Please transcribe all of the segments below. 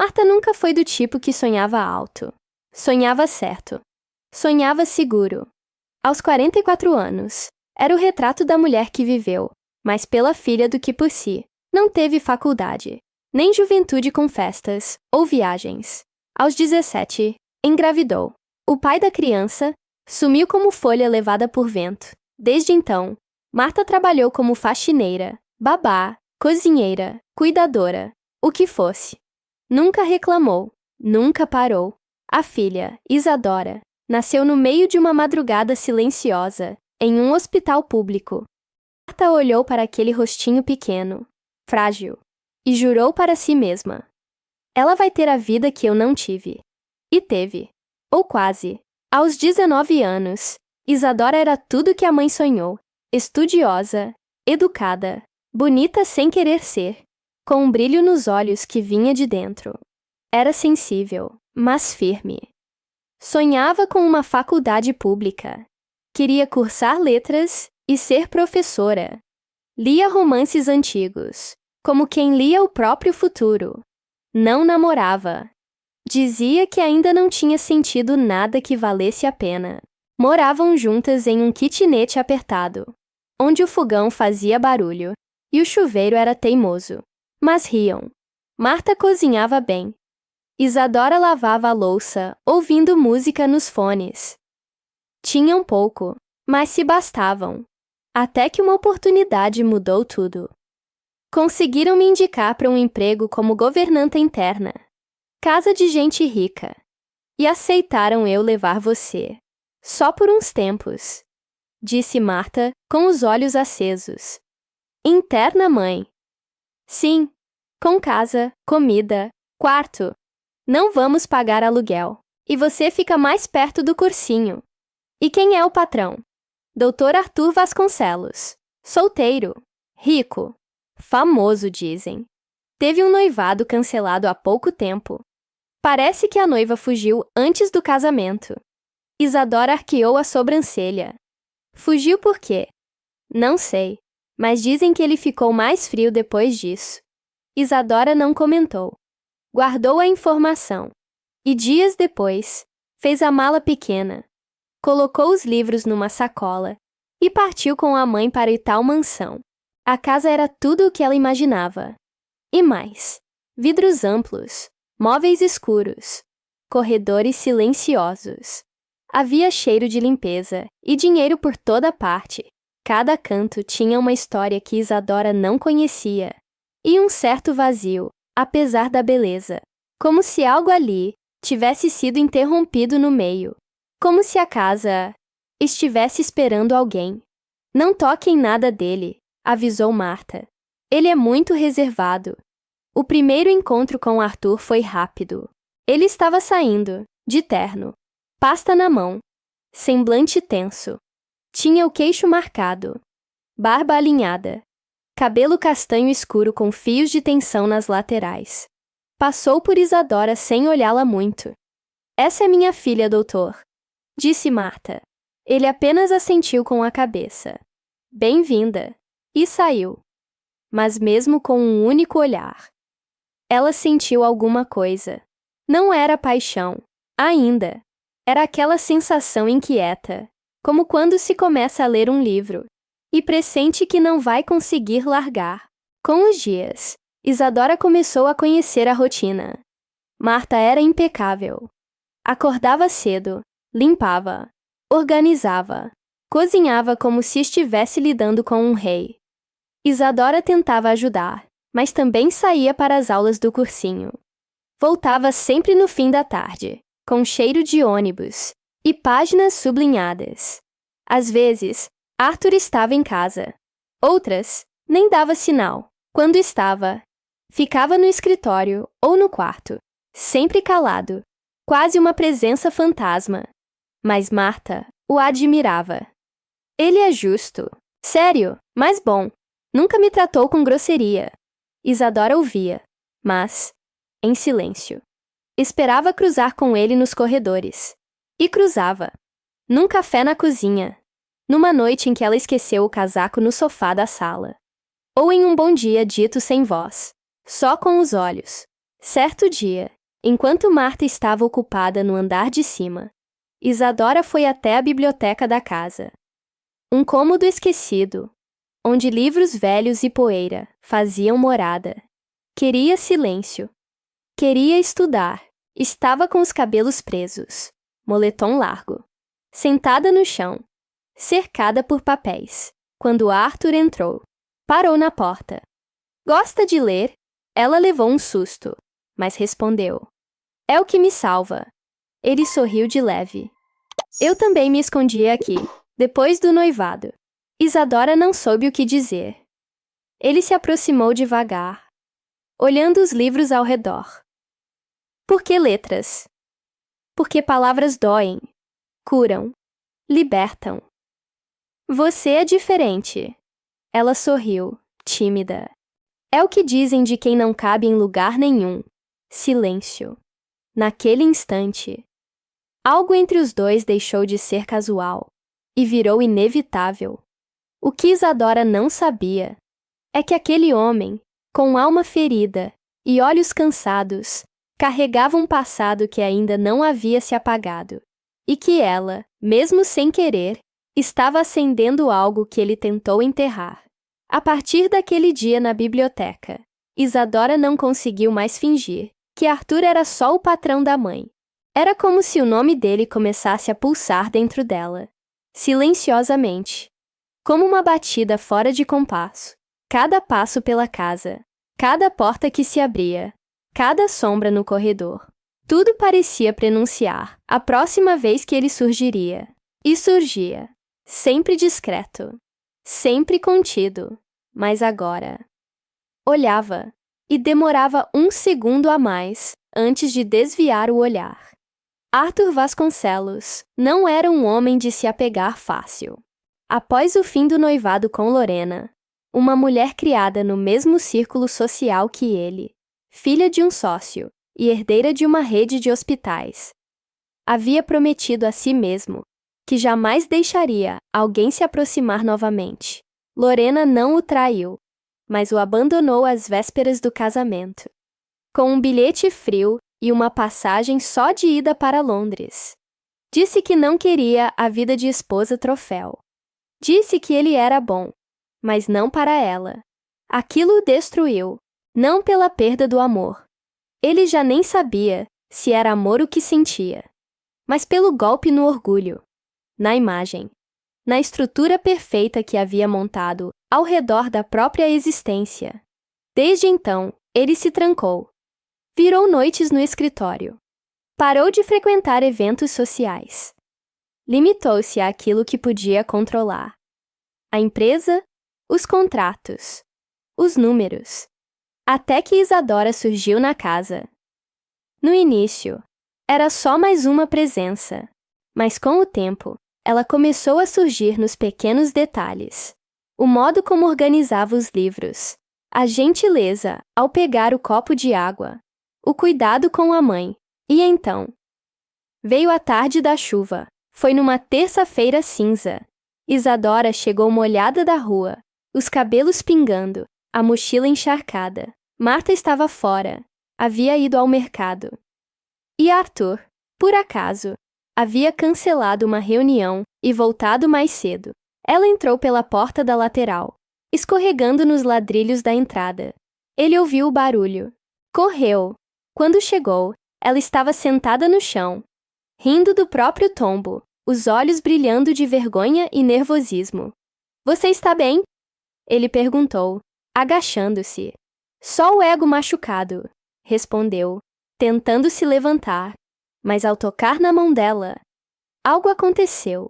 Marta nunca foi do tipo que sonhava alto. Sonhava certo. Sonhava seguro. Aos 44 anos, era o retrato da mulher que viveu, mais pela filha do que por si. Não teve faculdade, nem juventude com festas ou viagens. Aos 17, engravidou. O pai da criança sumiu como folha levada por vento. Desde então, Marta trabalhou como faxineira, babá, cozinheira, cuidadora, o que fosse. Nunca reclamou, nunca parou. A filha, Isadora, nasceu no meio de uma madrugada silenciosa, em um hospital público. Marta olhou para aquele rostinho pequeno, frágil, e jurou para si mesma: ela vai ter a vida que eu não tive. E teve. Ou quase. Aos 19 anos, Isadora era tudo que a mãe sonhou. Estudiosa, educada, bonita sem querer ser, com um brilho nos olhos que vinha de dentro. Era sensível, mas firme. Sonhava com uma faculdade pública. Queria cursar letras e ser professora. Lia romances antigos, como quem lia o próprio futuro. Não namorava. Dizia que ainda não tinha sentido nada que valesse a pena. Moravam juntas em um kitnet apertado, onde o fogão fazia barulho e o chuveiro era teimoso. Mas riam. Marta cozinhava bem. Isadora lavava a louça, ouvindo música nos fones. Tinham pouco, mas se bastavam. Até que uma oportunidade mudou tudo. Conseguiram me indicar para um emprego como governanta interna. Casa de gente rica. E aceitaram eu levar você. Só por uns tempos, disse Marta, com os olhos acesos. Interna, mãe? Sim, com casa, comida, quarto. Não vamos pagar aluguel. E você fica mais perto do cursinho. E quem é o patrão? Dr. Arthur Vasconcelos. Solteiro. Rico. Famoso, dizem. Teve um noivado cancelado há pouco tempo. Parece que a noiva fugiu antes do casamento. Isadora arqueou a sobrancelha. Fugiu por quê? Não sei, mas dizem que ele ficou mais frio depois disso. Isadora não comentou. Guardou a informação. E dias depois, fez a mala pequena, colocou os livros numa sacola e partiu com a mãe para a tal mansão. A casa era tudo o que ela imaginava. E mais. Vidros amplos, móveis escuros, corredores silenciosos. Havia cheiro de limpeza e dinheiro por toda parte. Cada canto tinha uma história que Isadora não conhecia. E um certo vazio, apesar da beleza. Como se algo ali tivesse sido interrompido no meio. Como se a casa estivesse esperando alguém. Não toque em nada dele, avisou Marta. Ele é muito reservado. O primeiro encontro com Arthur foi rápido. Ele estava saindo, de terno, pasta na mão, semblante tenso. Tinha o queixo marcado, barba alinhada, cabelo castanho escuro com fios de tensão nas laterais. Passou por Isadora sem olhá-la muito. Essa é minha filha, doutor, disse Marta. Ele apenas assentiu com a cabeça. Bem-vinda. E saiu. Mas mesmo com um único olhar, ela sentiu alguma coisa. Não era paixão, ainda. Era aquela sensação inquieta, como quando se começa a ler um livro e pressente que não vai conseguir largar. Com os dias, Isadora começou a conhecer a rotina. Marta era impecável. Acordava cedo, limpava, organizava, cozinhava como se estivesse lidando com um rei. Isadora tentava ajudar, mas também saía para as aulas do cursinho. Voltava sempre no fim da tarde, com cheiro de ônibus e páginas sublinhadas. Às vezes, Arthur estava em casa. Outras, nem dava sinal. Quando estava, ficava no escritório ou no quarto, sempre calado, quase uma presença fantasma. Mas Marta o admirava. Ele é justo, sério, mas bom. Nunca me tratou com grosseria. Isadora ouvia, mas em silêncio. Esperava cruzar com ele nos corredores. E cruzava. Num café na cozinha. Numa noite em que ela esqueceu o casaco no sofá da sala. Ou em um bom dia dito sem voz. Só com os olhos. Certo dia, enquanto Marta estava ocupada no andar de cima, Isadora foi até a biblioteca da casa. Um cômodo esquecido, onde livros velhos e poeira faziam morada. Queria silêncio. Queria estudar. Estava com os cabelos presos, moletom largo, sentada no chão, cercada por papéis, quando Arthur entrou. Parou na porta. Gosta de ler? Ela levou um susto, mas respondeu. É o que me salva. Ele sorriu de leve. Eu também me escondi aqui, depois do noivado. Isadora não soube o que dizer. Ele se aproximou devagar, olhando os livros ao redor. Por que letras? Porque palavras doem, curam, libertam. Você é diferente. Ela sorriu, tímida. É o que dizem de quem não cabe em lugar nenhum. Silêncio. Naquele instante, algo entre os dois deixou de ser casual e virou inevitável. O que Isadora não sabia é que aquele homem, com alma ferida e olhos cansados, carregava um passado que ainda não havia se apagado, e que ela, mesmo sem querer, estava acendendo algo que ele tentou enterrar. A partir daquele dia na biblioteca, Isadora não conseguiu mais fingir que Arthur era só o patrão da mãe. Era como se o nome dele começasse a pulsar dentro dela, silenciosamente, como uma batida fora de compasso. Cada passo pela casa, cada porta que se abria, cada sombra no corredor. Tudo parecia prenunciar a próxima vez que ele surgiria. E surgia, sempre discreto, sempre contido, mas agora. Olhava, e demorava um segundo a mais antes de desviar o olhar. Arthur Vasconcelos não era um homem de se apegar fácil. Após o fim do noivado com Lorena, uma mulher criada no mesmo círculo social que ele, filha de um sócio e herdeira de uma rede de hospitais, havia prometido a si mesmo que jamais deixaria alguém se aproximar novamente. Lorena não o traiu, mas o abandonou às vésperas do casamento, com um bilhete frio e uma passagem só de ida para Londres. Disse que não queria a vida de esposa troféu. Disse que ele era bom, mas não para ela. Aquilo o destruiu, não pela perda do amor. Ele já nem sabia se era amor o que sentia, mas pelo golpe no orgulho, na imagem, na estrutura perfeita que havia montado ao redor da própria existência. Desde então, ele se trancou. Virou noites no escritório. Parou de frequentar eventos sociais. Limitou-se àquilo que podia controlar. A empresa, os contratos, os números. Até que Isadora surgiu na casa. No início, era só mais uma presença, mas com o tempo, ela começou a surgir nos pequenos detalhes. O modo como organizava os livros, a gentileza ao pegar o copo de água, o cuidado com a mãe. E então, veio a tarde da chuva. Foi numa terça-feira cinza. Isadora chegou molhada da rua, os cabelos pingando, a mochila encharcada. Marta estava fora, havia ido ao mercado. E Arthur, por acaso, havia cancelado uma reunião e voltado mais cedo. Ela entrou pela porta da lateral, escorregando nos ladrilhos da entrada. Ele ouviu o barulho. Correu. Quando chegou, ela estava sentada no chão, rindo do próprio tombo, os olhos brilhando de vergonha e nervosismo. Você está bem? Ele perguntou, agachando-se. Só o ego machucado, respondeu, tentando se levantar. Mas ao tocar na mão dela, algo aconteceu.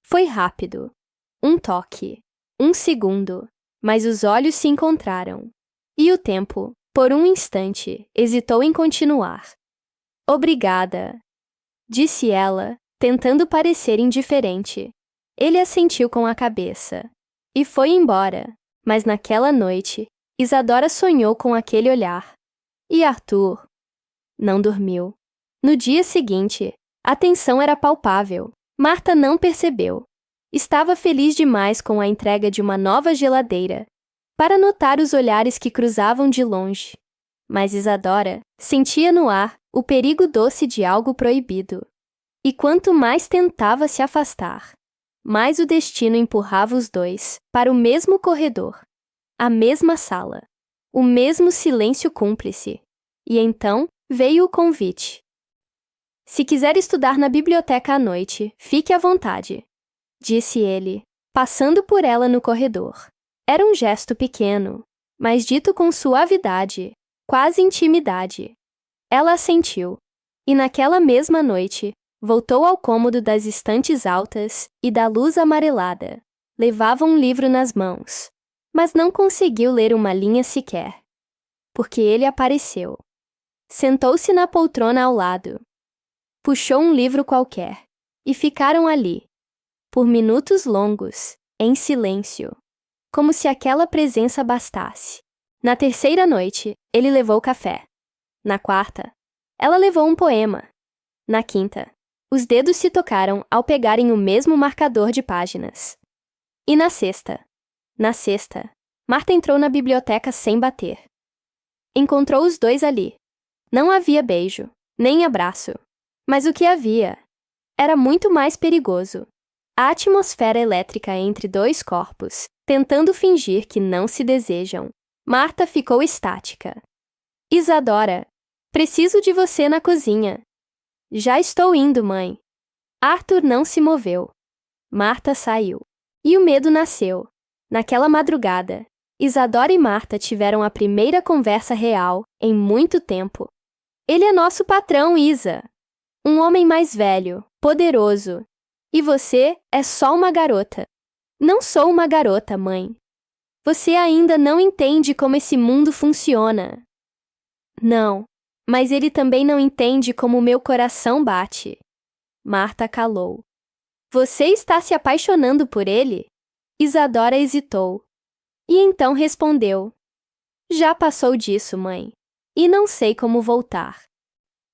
Foi rápido. Um toque. Um segundo. Mas os olhos se encontraram. E o tempo, por um instante, hesitou em continuar. Obrigada, disse ela, tentando parecer indiferente. Ele assentiu com a cabeça. E foi embora. Mas naquela noite, Isadora sonhou com aquele olhar. E Arthur não dormiu. No dia seguinte, a tensão era palpável. Marta não percebeu. Estava feliz demais com a entrega de uma nova geladeira, para notar os olhares que cruzavam de longe. Mas Isadora sentia no ar o perigo doce de algo proibido. E quanto mais tentava se afastar, mais o destino empurrava os dois para o mesmo corredor, a mesma sala, o mesmo silêncio cúmplice. E então veio o convite. Se quiser estudar na biblioteca à noite, fique à vontade, disse ele, passando por ela no corredor. Era um gesto pequeno, mas dito com suavidade, quase intimidade. Ela assentiu, e naquela mesma noite, voltou ao cômodo das estantes altas e da luz amarelada. Levava um livro nas mãos, mas não conseguiu ler uma linha sequer, porque ele apareceu. Sentou-se na poltrona ao lado. Puxou um livro qualquer, e ficaram ali, por minutos longos, em silêncio, como se aquela presença bastasse. Na terceira noite, ele levou café. Na quarta, ela levou um poema. Na quinta, os dedos se tocaram ao pegarem o mesmo marcador de páginas. E na sexta, Marta entrou na biblioteca sem bater. Encontrou os dois ali. Não havia beijo, nem abraço. Mas o que havia era muito mais perigoso. A atmosfera elétrica entre dois corpos, tentando fingir que não se desejam. Marta ficou estática. Isadora, preciso de você na cozinha. Já estou indo, mãe. Arthur não se moveu. Marta saiu. E o medo nasceu. Naquela madrugada, Isadora e Marta tiveram a primeira conversa real em muito tempo. Ele é nosso patrão, Isa. Um homem mais velho, poderoso. E você é só uma garota. Não sou uma garota, mãe. Você ainda não entende como esse mundo funciona. Não, mas ele também não entende como meu coração bate. Marta calou. Você está se apaixonando por ele? Isadora hesitou. E então respondeu. Já passou disso, mãe. E não sei como voltar.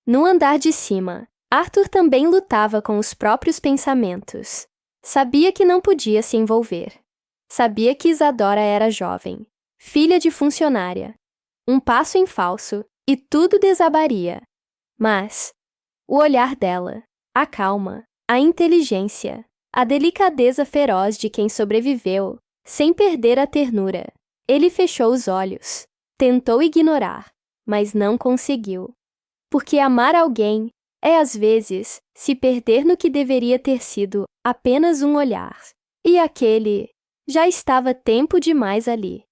No andar de cima, Arthur também lutava com os próprios pensamentos. Sabia que não podia se envolver. Sabia que Isadora era jovem, filha de funcionária. Um passo em falso e tudo desabaria. Mas o olhar dela, a calma, a inteligência, a delicadeza feroz de quem sobreviveu, sem perder a ternura. Ele fechou os olhos, tentou ignorar, mas não conseguiu. Porque amar alguém é, às vezes, se perder no que deveria ter sido apenas um olhar. E aquele já estava tempo demais ali.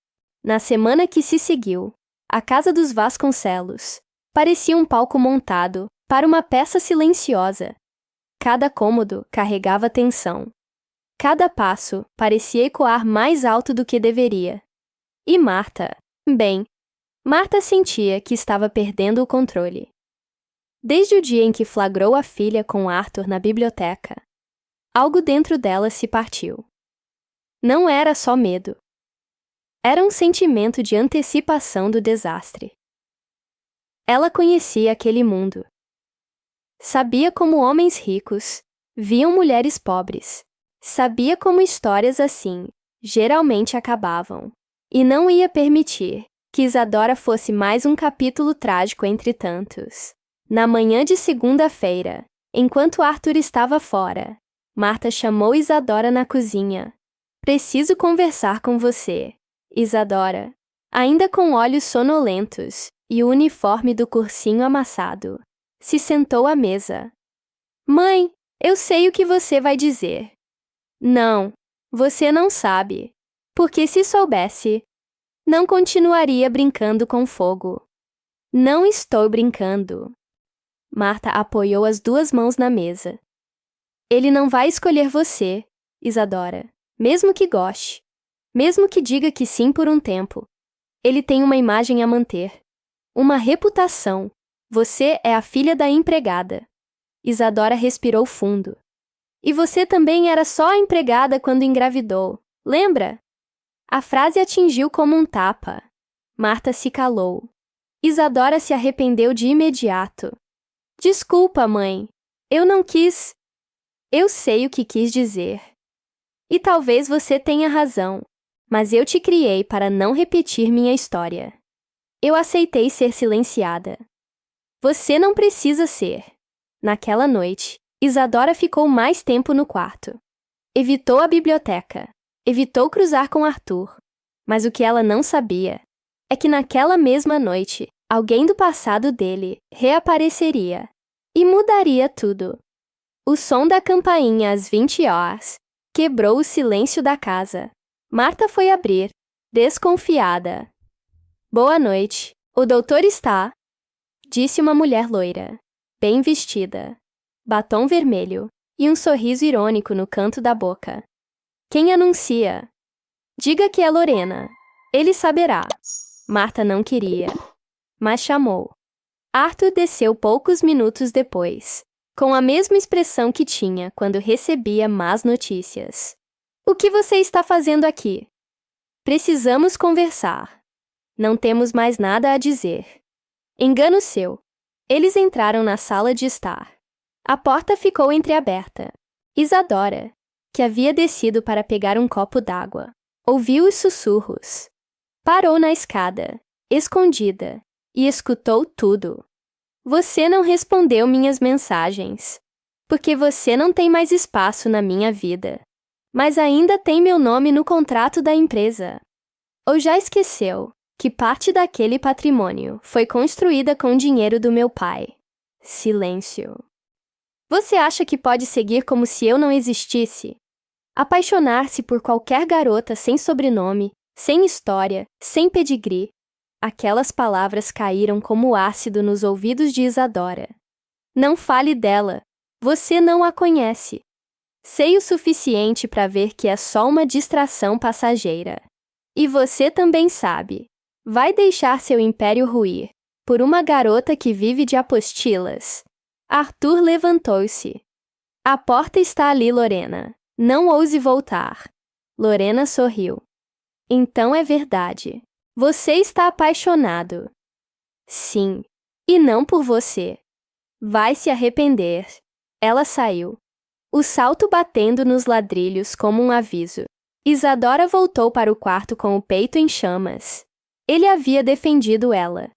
Na semana que se seguiu, a casa dos Vasconcelos parecia um palco montado para uma peça silenciosa. Cada cômodo carregava tensão. Cada passo parecia ecoar mais alto do que deveria. E Marta, Marta sentia que estava perdendo o controle. Desde o dia em que flagrou a filha com Arthur na biblioteca, algo dentro dela se partiu. Não era só medo. Era um sentimento de antecipação do desastre. Ela conhecia aquele mundo. Sabia como homens ricos viam mulheres pobres. Sabia como histórias assim geralmente acabavam. E não ia permitir que Isadora fosse mais um capítulo trágico entre tantos. Na manhã de segunda-feira, enquanto Arthur estava fora, Marta chamou Isadora na cozinha. Preciso conversar com você. Isadora, ainda com olhos sonolentos e o uniforme do cursinho amassado, se sentou à mesa. Mãe, eu sei o que você vai dizer. Não, você não sabe. Porque se soubesse, não continuaria brincando com fogo. Não estou brincando. Marta apoiou as duas mãos na mesa. Ele não vai escolher você, Isadora, mesmo que goste. Mesmo que diga que sim por um tempo. Ele tem uma imagem a manter. Uma reputação. Você é a filha da empregada. Isadora respirou fundo. E você também era só a empregada quando engravidou. Lembra? A frase atingiu como um tapa. Marta se calou. Isadora se arrependeu de imediato. Desculpa, mãe. Eu não quis. Eu sei o que quis dizer. E talvez você tenha razão, mas eu te criei para não repetir minha história. Eu aceitei ser silenciada. Você não precisa ser. Naquela noite, Isadora ficou mais tempo no quarto. Evitou a biblioteca. Evitou cruzar com Arthur. Mas o que ela não sabia é que naquela mesma noite, alguém do passado dele reapareceria e mudaria tudo. O som da campainha às 20 horas quebrou o silêncio da casa. Marta foi abrir, desconfiada. Boa noite. O doutor está? Disse uma mulher loira, bem vestida, batom vermelho e um sorriso irônico no canto da boca. Quem anuncia? Diga que é Lorena. Ele saberá. Marta não queria, mas chamou. Arthur desceu poucos minutos depois, com a mesma expressão que tinha quando recebia más notícias. O que você está fazendo aqui? Precisamos conversar. Não temos mais nada a dizer. Engano seu. Eles entraram na sala de estar. A porta ficou entreaberta. Isadora, que havia descido para pegar um copo d'água, ouviu os sussurros. Parou na escada, escondida, e escutou tudo. Você não respondeu minhas mensagens, porque você não tem mais espaço na minha vida. Mas ainda tem meu nome no contrato da empresa. Ou já esqueceu que parte daquele patrimônio foi construída com o dinheiro do meu pai? Silêncio. Você acha que pode seguir como se eu não existisse? Apaixonar-se por qualquer garota sem sobrenome, sem história, sem pedigree? Aquelas palavras caíram como ácido nos ouvidos de Isadora. Não fale dela. Você não a conhece. Sei o suficiente para ver que é só uma distração passageira. E você também sabe. Vai deixar seu império ruir por uma garota que vive de apostilas? Arthur levantou-se. A porta está ali, Lorena. Não ouse voltar. Lorena sorriu. Então é verdade. Você está apaixonado. Sim. E não por você. Vai se arrepender. Ela saiu. O salto batendo nos ladrilhos como um aviso. Isadora voltou para o quarto com o peito em chamas. Ele havia defendido ela.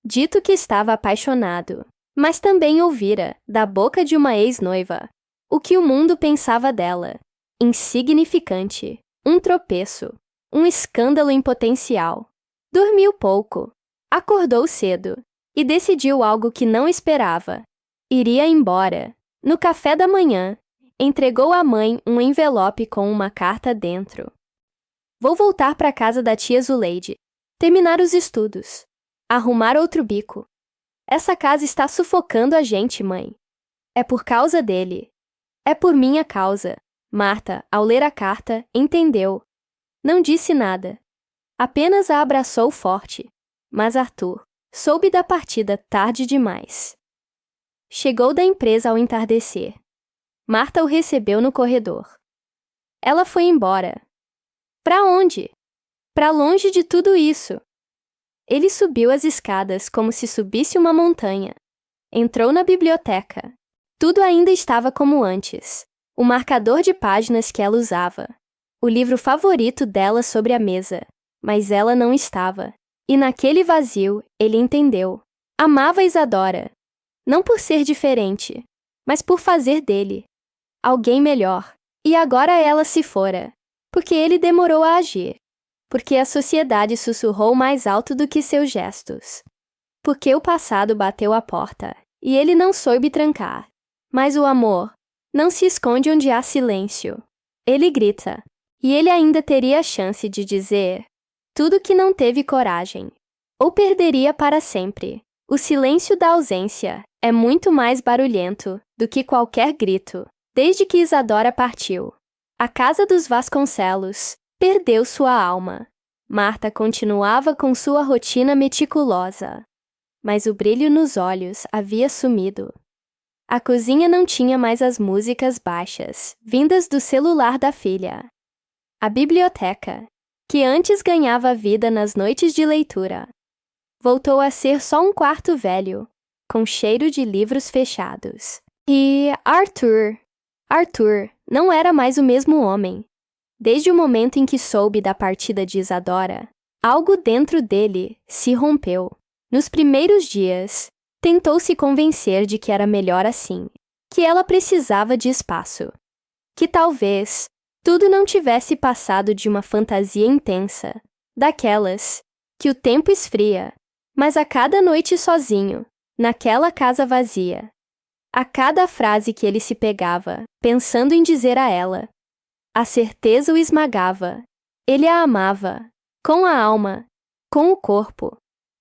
Dito que estava apaixonado, mas também ouvira, da boca de uma ex-noiva, o que o mundo pensava dela. Insignificante, um tropeço, um escândalo em potencial. Dormiu pouco, acordou cedo e decidiu algo que não esperava. Iria embora. No café da manhã, entregou à mãe um envelope com uma carta dentro. Vou voltar para a casa da tia Zuleide, terminar os estudos, arrumar outro bico. Essa casa está sufocando a gente, mãe. É por causa dele. É por minha causa. Marta, ao ler a carta, entendeu. Não disse nada. Apenas a abraçou forte. Mas Arthur soube da partida tarde demais. Chegou da empresa ao entardecer. Marta o recebeu no corredor. Ela foi embora. Para onde? Para longe de tudo isso. Ele subiu as escadas como se subisse uma montanha. Entrou na biblioteca. Tudo ainda estava como antes. O marcador de páginas que ela usava. O livro favorito dela sobre a mesa. Mas ela não estava. E naquele vazio, ele entendeu. Amava Isadora. Não por ser diferente, mas por fazer dele alguém melhor. E agora ela se fora. Porque ele demorou a agir. Porque a sociedade sussurrou mais alto do que seus gestos. Porque o passado bateu à porta, e ele não soube trancar. Mas o amor não se esconde onde há silêncio. Ele grita, e ele ainda teria a chance de dizer tudo que não teve coragem. Ou perderia para sempre. O silêncio da ausência é muito mais barulhento do que qualquer grito. Desde que Isadora partiu, a casa dos Vasconcelos perdeu sua alma. Marta continuava com sua rotina meticulosa, mas o brilho nos olhos havia sumido. A cozinha não tinha mais as músicas baixas, vindas do celular da filha. A biblioteca, que antes ganhava vida nas noites de leitura, voltou a ser só um quarto velho, com cheiro de livros fechados. E Arthur não era mais o mesmo homem. Desde o momento em que soube da partida de Isadora, algo dentro dele se rompeu. Nos primeiros dias, tentou se convencer de que era melhor assim, que ela precisava de espaço, que talvez tudo não tivesse passado de uma fantasia intensa, daquelas que o tempo esfria, mas a cada noite sozinho, naquela casa vazia, a cada frase que ele se pegava, pensando em dizer a ela, a certeza o esmagava. Ele a amava, com a alma, com o corpo,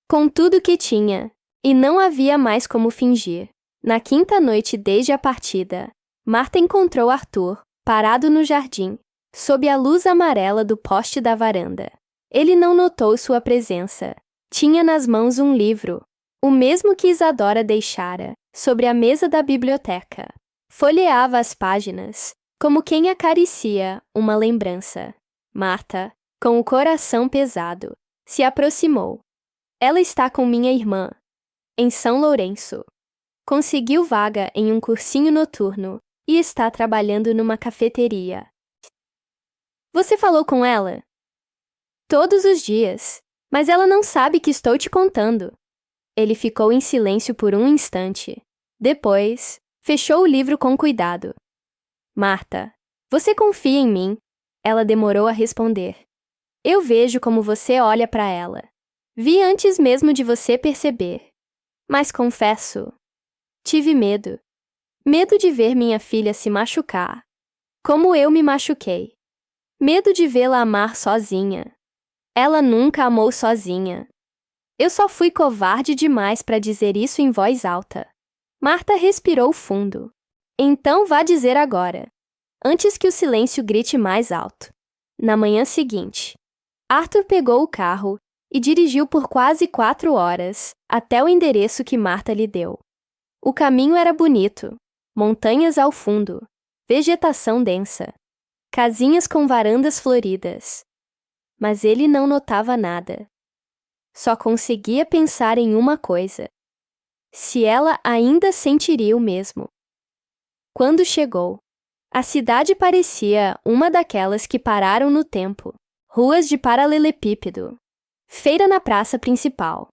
com tudo que tinha, e não havia mais como fingir. Na quinta noite desde a partida, Marta encontrou Arthur, parado no jardim, sob a luz amarela do poste da varanda. Ele não notou sua presença. Tinha nas mãos um livro, o mesmo que Isadora deixara, sobre a mesa da biblioteca. Folheava as páginas, como quem acaricia uma lembrança. Marta, com o coração pesado, se aproximou. Ela está com minha irmã, em São Lourenço. Conseguiu vaga em um cursinho noturno e está trabalhando numa cafeteria. Você falou com ela? Todos os dias, mas ela não sabe que estou te contando. Ele ficou em silêncio por um instante. Depois, fechou o livro com cuidado. Marta, você confia em mim? Ela demorou a responder. Eu vejo como você olha para ela. Vi antes mesmo de você perceber. Mas confesso, tive medo. Medo de ver minha filha se machucar, como eu me machuquei. Medo de vê-la amar sozinha. Ela nunca amou sozinha. Eu só fui covarde demais para dizer isso em voz alta. Marta respirou fundo. Então vá dizer agora, antes que o silêncio grite mais alto. Na manhã seguinte, Arthur pegou o carro e dirigiu por quase 4 horas até o endereço que Marta lhe deu. O caminho era bonito, montanhas ao fundo, vegetação densa, casinhas com varandas floridas. Mas ele não notava nada. Só conseguia pensar em uma coisa. Se ela ainda sentiria o mesmo. Quando chegou, a cidade parecia uma daquelas que pararam no tempo. Ruas de paralelepípedo. Feira na praça principal.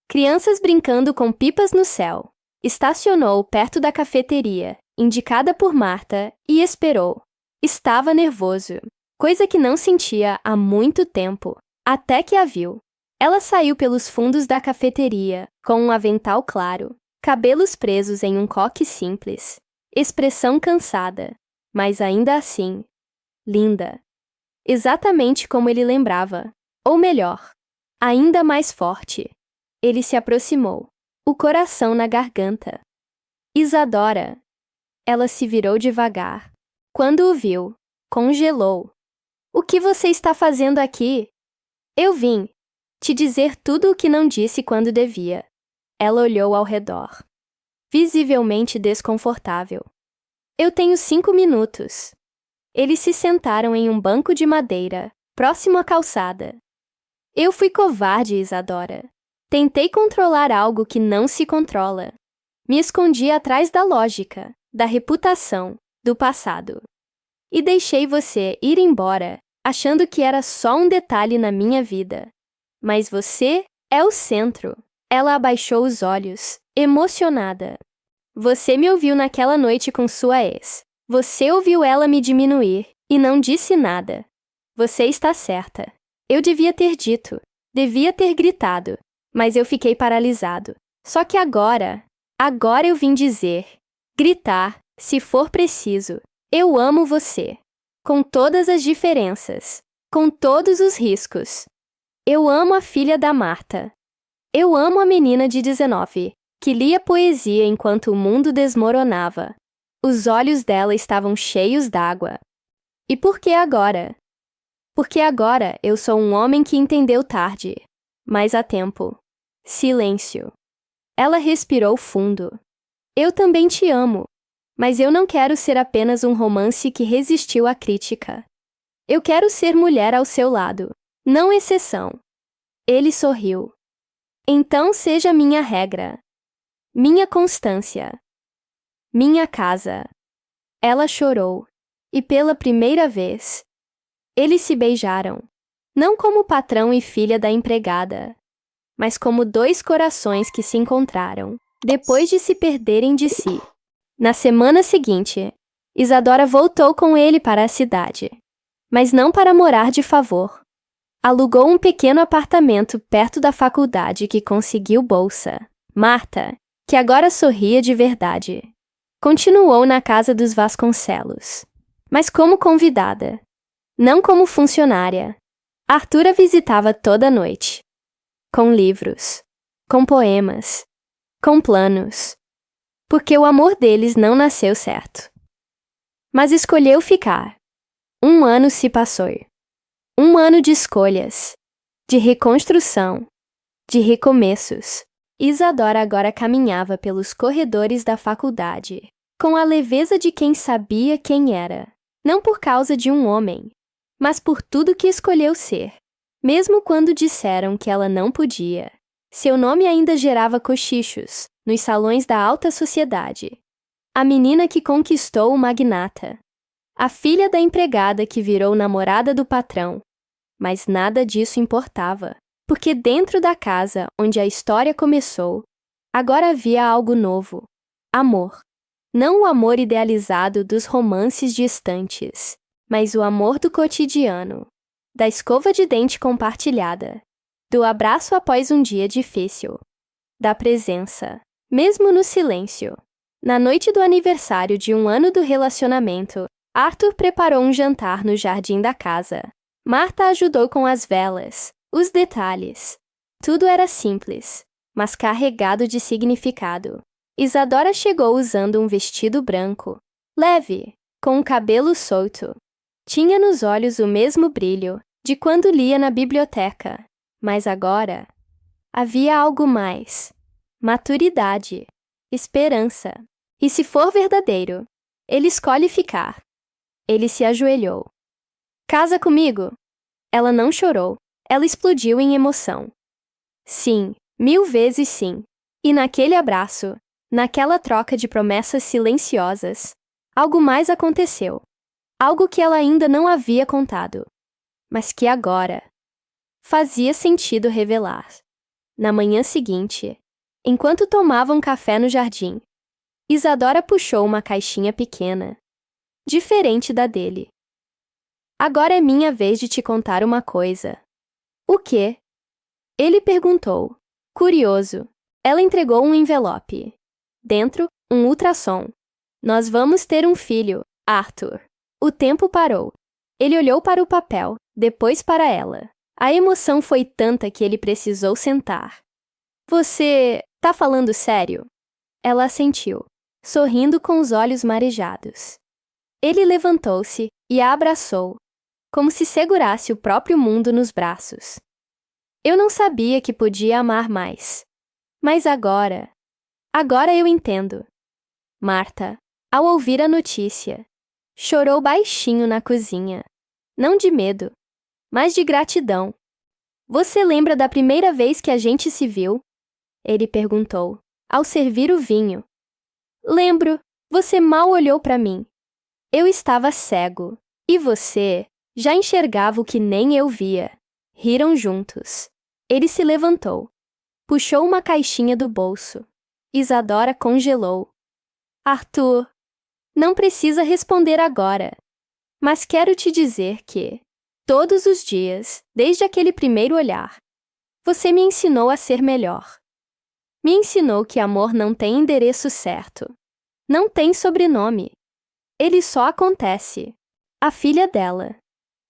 Crianças brincando com pipas no céu. Estacionou perto da cafeteria, indicada por Marta, e esperou. Estava nervoso, coisa que não sentia há muito tempo, até que a viu. Ela saiu pelos fundos da cafeteria, com um avental claro, cabelos presos em um coque simples, expressão cansada, mas ainda assim, linda. Exatamente como ele lembrava, ou melhor, ainda mais forte. Ele se aproximou, o coração na garganta. Isadora. Ela se virou devagar. Quando o viu, congelou. O que você está fazendo aqui? Eu vim te dizer tudo o que não disse quando devia. Ela olhou ao redor, visivelmente desconfortável. Eu tenho 5 minutos. Eles se sentaram em um banco de madeira, próximo à calçada. Eu fui covarde, Isadora. Tentei controlar algo que não se controla. Me escondi atrás da lógica, da reputação, do passado. E deixei você ir embora, achando que era só um detalhe na minha vida. Mas você é o centro. Ela abaixou os olhos, emocionada. Você me ouviu naquela noite com sua ex. Você ouviu ela me diminuir e não disse nada. Você está certa. Eu devia ter dito, devia ter gritado, mas eu fiquei paralisado. Só que agora eu vim dizer, gritar, se for preciso. Eu amo você. Com todas as diferenças, com todos os riscos. Eu amo a filha da Marta. Eu amo a menina de 19, que lia poesia enquanto o mundo desmoronava. Os olhos dela estavam cheios d'água. E por que agora? Porque agora eu sou um homem que entendeu tarde, mas há tempo. Silêncio. Ela respirou fundo. Eu também te amo, mas eu não quero ser apenas um romance que resistiu à crítica. Eu quero ser mulher ao seu lado, não exceção. Ele sorriu. Então seja minha regra, minha constância, minha casa. Ela chorou, e pela primeira vez, eles se beijaram, não como patrão e filha da empregada, mas como dois corações que se encontraram, depois de se perderem de si. Na semana seguinte, Isadora voltou com ele para a cidade, mas não para morar de favor. Alugou um pequeno apartamento perto da faculdade que conseguiu bolsa. Marta, que agora sorria de verdade, continuou na casa dos Vasconcelos, mas como convidada, não como funcionária. Arthur a visitava toda noite, com livros, com poemas, com planos, porque o amor deles não nasceu certo. Mas escolheu ficar. 1 ano se passou. 1 ano de escolhas, de reconstrução, de recomeços. Isadora agora caminhava pelos corredores da faculdade, com a leveza de quem sabia quem era, não por causa de um homem, mas por tudo que escolheu ser. Mesmo quando disseram que ela não podia, seu nome ainda gerava cochichos nos salões da alta sociedade. A menina que conquistou o magnata, a filha da empregada que virou namorada do patrão. Mas nada disso importava, porque dentro da casa onde a história começou, agora havia algo novo: amor. Não o amor idealizado dos romances distantes, mas o amor do cotidiano, da escova de dente compartilhada, do abraço após um dia difícil, da presença, mesmo no silêncio. Na noite do aniversário de 1 ano do relacionamento, Arthur preparou um jantar no jardim da casa. Marta ajudou com as velas, os detalhes. Tudo era simples, mas carregado de significado. Isadora chegou usando um vestido branco, leve, com o cabelo solto. Tinha nos olhos o mesmo brilho de quando lia na biblioteca, mas agora havia algo mais: maturidade, esperança. E se for verdadeiro, ele escolhe ficar. Ele se ajoelhou. Casa comigo? Ela não chorou. Ela explodiu em emoção. Sim, 1000 vezes sim. E naquele abraço, naquela troca de promessas silenciosas, algo mais aconteceu. Algo que ela ainda não havia contado, mas que agora fazia sentido revelar. Na manhã seguinte, enquanto tomavam café no jardim, Isadora puxou uma caixinha pequena, diferente da dele. Agora é minha vez de te contar uma coisa. O quê? Ele perguntou. Curioso. Ela entregou um envelope. Dentro, um ultrassom. Nós vamos ter um filho, Arthur. O tempo parou. Ele olhou para o papel, depois para ela. A emoção foi tanta que ele precisou sentar. Você tá falando sério? Ela assentiu, sorrindo com os olhos marejados. Ele levantou-se e a abraçou, como se segurasse o próprio mundo nos braços. Eu não sabia que podia amar mais. Mas agora eu entendo. Marta, ao ouvir a notícia, chorou baixinho na cozinha. Não de medo, mas de gratidão. Você lembra da primeira vez que a gente se viu? Ele perguntou, ao servir o vinho. Lembro, você mal olhou para mim. Eu estava cego, e você já enxergava o que nem eu via. Riram juntos. Ele se levantou. Puxou uma caixinha do bolso. Isadora congelou. Arthur, não precisa responder agora. Mas quero te dizer que, todos os dias, desde aquele primeiro olhar, você me ensinou a ser melhor. Me ensinou que amor não tem endereço certo. Não tem sobrenome. Ele só acontece. A filha dela,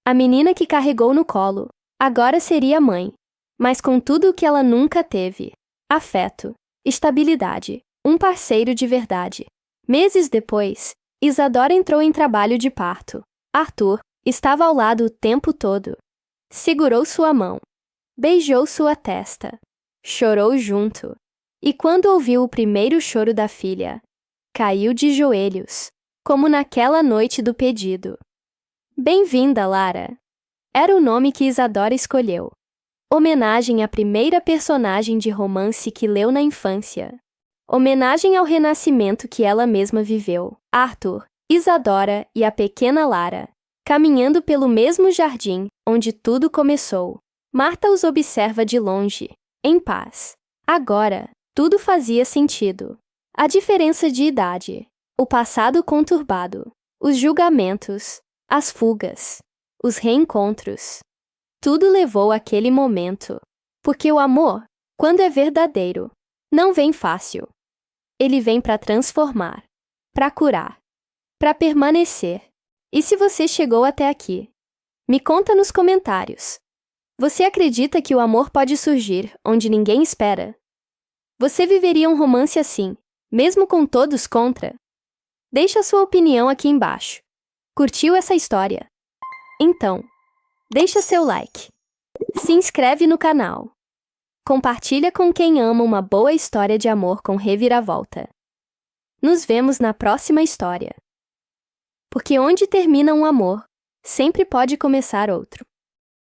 a menina que carregou no colo, agora seria mãe, mas com tudo o que ela nunca teve: afeto, estabilidade, um parceiro de verdade. Meses depois, Isadora entrou em trabalho de parto. Arthur estava ao lado o tempo todo. Segurou sua mão, beijou sua testa, chorou junto. E quando ouviu o primeiro choro da filha, caiu de joelhos, como naquela noite do pedido. Bem-vinda, Lara. Era o nome que Isadora escolheu. Homenagem à primeira personagem de romance que leu na infância. Homenagem ao renascimento que ela mesma viveu. Arthur, Isadora e a pequena Lara, caminhando pelo mesmo jardim onde tudo começou. Marta os observa de longe, em paz. Agora, tudo fazia sentido. A diferença de idade, o passado conturbado, os julgamentos, as fugas, os reencontros. Tudo levou àquele momento. Porque o amor, quando é verdadeiro, não vem fácil. Ele vem para transformar, para curar, para permanecer. E se você chegou até aqui, me conta nos comentários. Você acredita que o amor pode surgir onde ninguém espera? Você viveria um romance assim, mesmo com todos contra? Deixa a sua opinião aqui embaixo. Curtiu essa história? Então, deixa seu like. Se inscreve no canal. Compartilha com quem ama uma boa história de amor com reviravolta. Nos vemos na próxima história. Porque onde termina um amor, sempre pode começar outro.